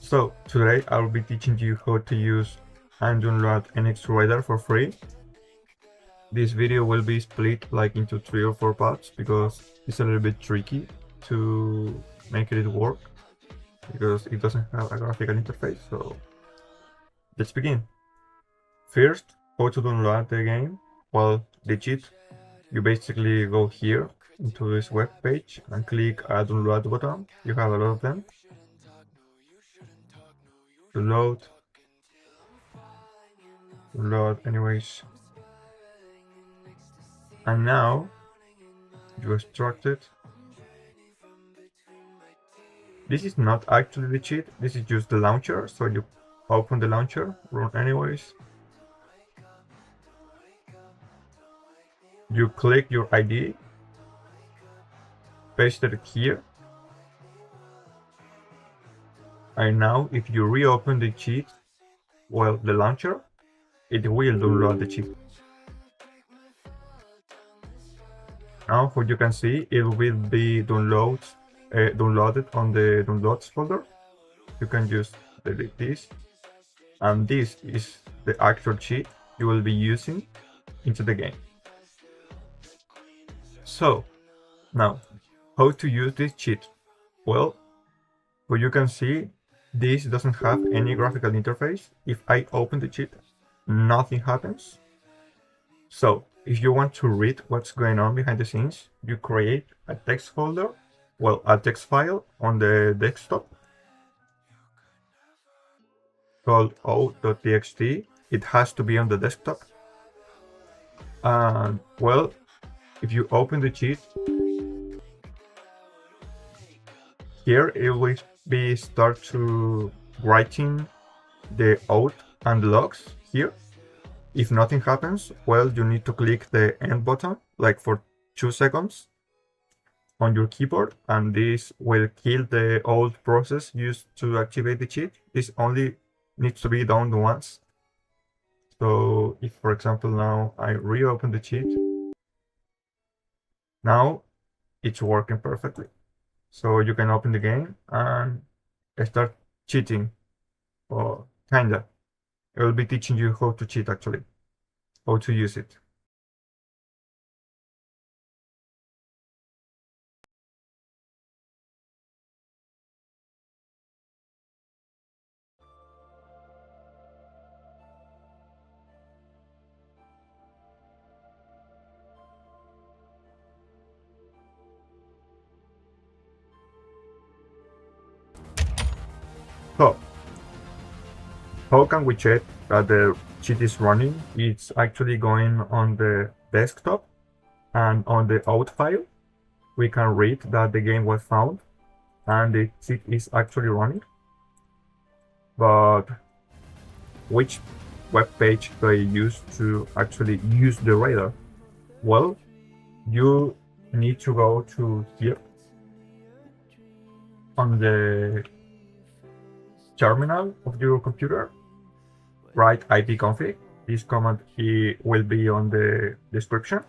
So today I will be teaching you how to use and download WebRadar for free. This video will be split like into 3 or 4 parts because it's a little bit tricky to make it work because it doesn't have a graphical interface. So let's begin. First, how to download the game? Well, the cheat. You basically go here into this web page and click a download button. You have a lot of them. To load anyways. And now you extract it. This is not actually the cheat, this is just the launcher. So you open the launcher, run anyways. You click your ID, paste it here. And now if you reopen the cheat, well, the launcher, it will download the cheat. Now, what you can see, it will be downloaded on the downloads folder. You can just delete this, and this is the actual cheat you will be using into the game. So now, how to use this cheat? Well, what you can see, this doesn't have any graphical interface. If I open the cheat, nothing happens. So if you want to read what's going on behind the scenes, you create a text folder, well, a text file on the desktop called out.txt. It has to be on the desktop. And well, if you open the cheat, here it will be start to writing the out and the logs here. If nothing happens, well, you need to click the end button like for 2 seconds on your keyboard, and this will kill the old process used to activate the cheat. This only needs to be done once. So if, for example, now I reopen the cheat, now it's working perfectly. So you can open the game and start cheating, or kinda. I will be teaching you how to cheat actually, how to use it. So, how can we check that the cheat is running? It's actually going on the desktop, and on the out file, we can read that the game was found and the cheat is actually running. But which web page do I use to actually use the radar? Well, you need to go to here on the terminal of your computer, write ipconfig. This command will be on the description.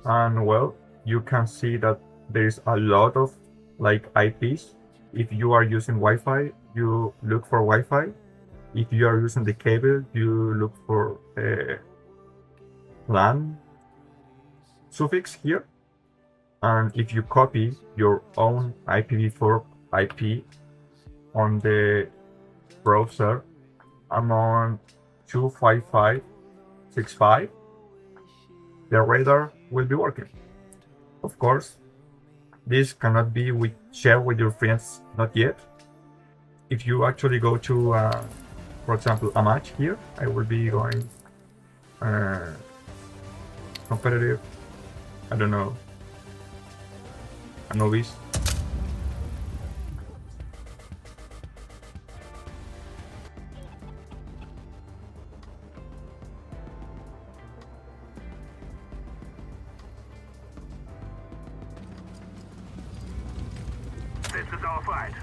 And well, you can see that there's a lot of like IPs. If you are using Wi-Fi, you look for Wi-Fi. If you are using the cable, you look for LAN suffix here. And if you copy your own IPv4 IP on the browser, I'm on 255.65, the radar will be working. Of course, this cannot be shared with your friends, not yet. If you actually go to, for example, a match here, I will be going competitive, I don't know, a novice. This is our fight.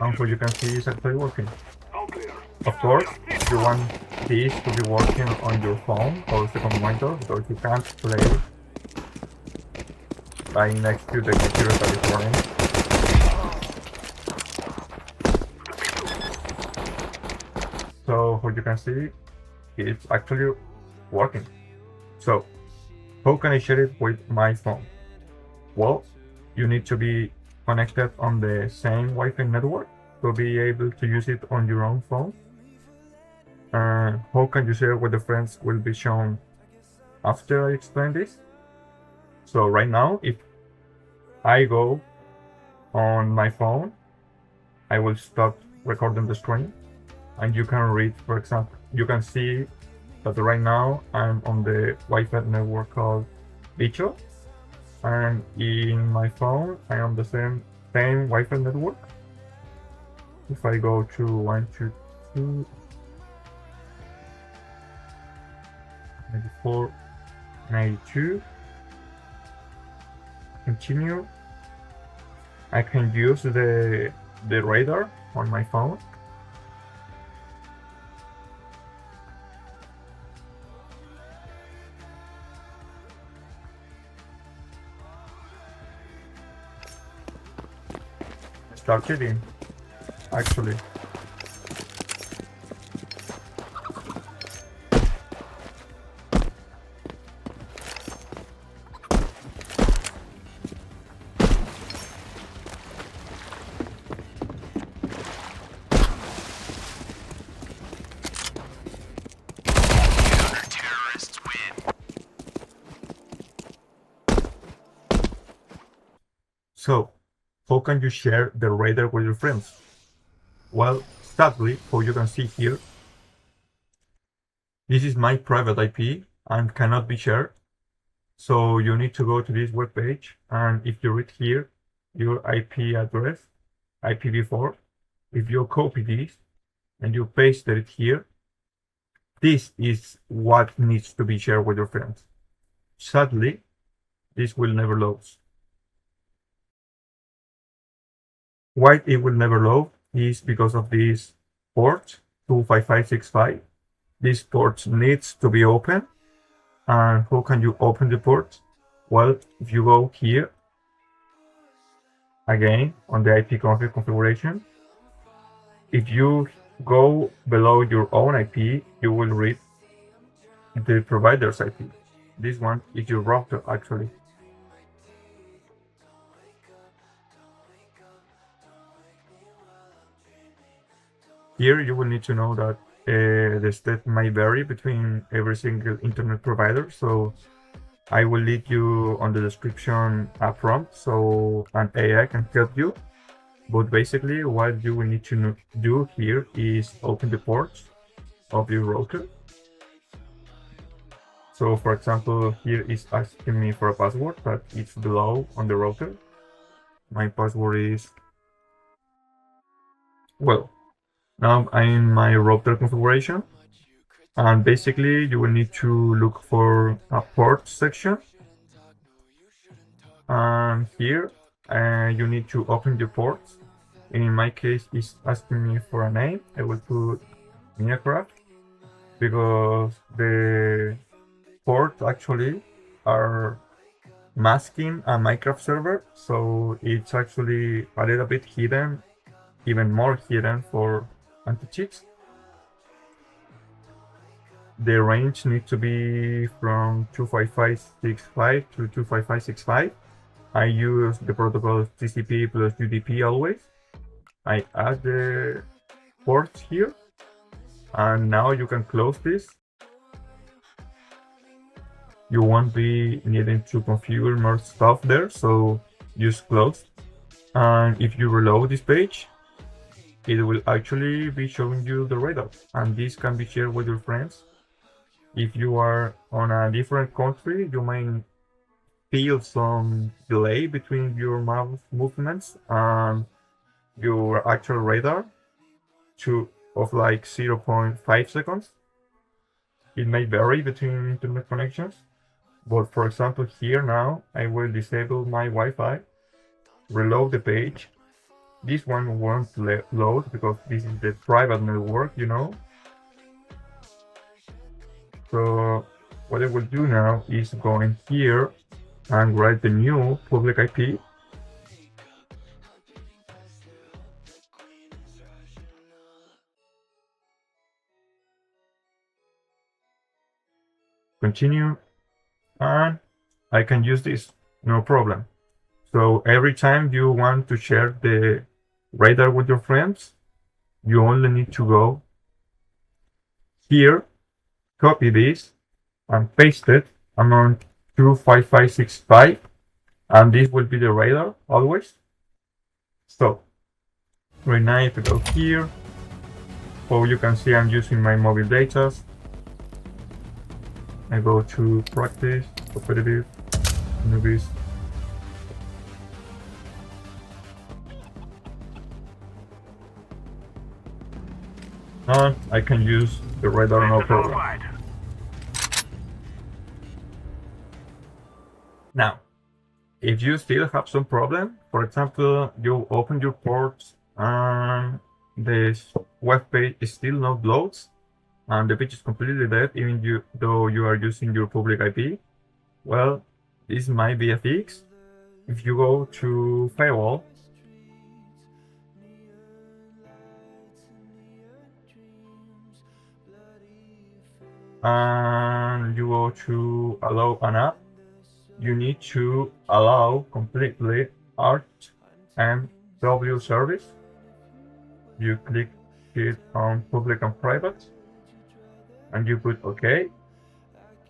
And what you can see is actually working. All clear. Of course, if you want this to be working on your phone or second monitor, because you can't play right next to the computer that is running. So what you can see, it's actually working. So how can I share it with my phone? Well, you need to be connected on the same Wi-Fi network to be able to use it on your own phone. How can you share with the friends will be shown after I explain this. So right now, if I go on my phone, I will stop recording the screen, and you can read, for example, you can see that right now I'm on the Wi-Fi network called Bicho, and in my phone I am the same Wi-Fi network. If I go to 122 94 92, continue, I can use the radar on my phone. Start cheating, actually. So, how can you share the radar with your friends? Well, sadly, how you can see here, this is my private IP and cannot be shared. So you need to go to this web page, and if you read here your IP address, IPv4, if you copy this and you paste it here, this is what needs to be shared with your friends. Sadly, this will never load. Why it will never load is because of this port 25565. This port needs to be open. And how can you open the port? Well, if you go here again on the IP configuration, if you go below your own IP, you will read the provider's IP. This one is your router, actually. Here you will need to know that the state may vary between every single internet provider, so I will leave you on the description a prompt so an AI can help you. But basically what you will need to do here is open the ports of your router. So for example, here is asking me for a password, but it's below on the router. My password is, well, now I'm in my router configuration, and basically you will need to look for a port section, and here you need to open the ports. In my case, it's asking me for a name. I will put Minecraft because the ports actually are masking a Minecraft server, so it's actually a little bit hidden, even more hidden for anti-cheats. The range needs to be from 25565 to 25565. I use the protocol TCP plus UDP always. I add the ports here, and now you can close this. You won't be needing to configure more stuff there, so just close. And if you reload this page, it will actually be showing you the radar, and this can be shared with your friends. If you are on a different country, you might feel some delay between your mouse movements and your actual radar of like 0.5 seconds. It may vary between internet connections, but for example here now I will disable my Wi-Fi, reload the page. This one won't load because this is the private network, you know. So what I will do now is go in here and write the new public IP. Continue, and I can use this, no problem. So every time you want to share the radar with your friends, you only need to go here, copy this, and paste it among 25565, and this will be the radar always. So right now if I go here, so you can see I'm using my mobile data. I go to practice, competitive, newbies. And I can use the radar no problem. Now, if you still have some problem, for example, you open your ports and this web page is still not loads and the page is completely dead even though you are using your public IP, well, this might be a fix. If you go to Firewall, and you go to allow an app, you need to allow completely artmwservice. You click it on public and private, and you put OK.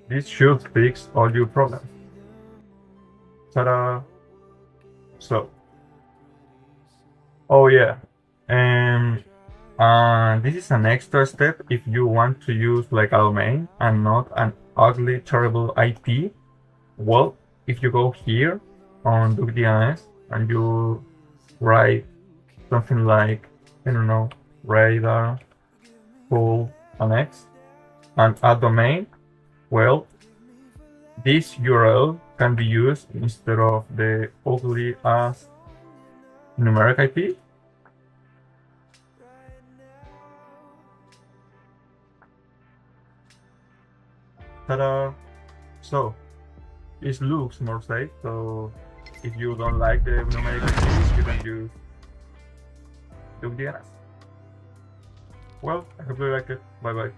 This should fix all your problems. Ta-da! So, oh yeah, and this is an extra step if you want to use like a domain and not an ugly, terrible IP. Well, if you go here on DuckDNS and you write something like, I don't know, radar, full annex, and add domain, well, this URL can be used instead of the ugly as numeric IP. Ta-da! So, it looks more safe, so if you don't like the numeric IP, you can use DuckDNS. Well, I hope you like it. Bye bye.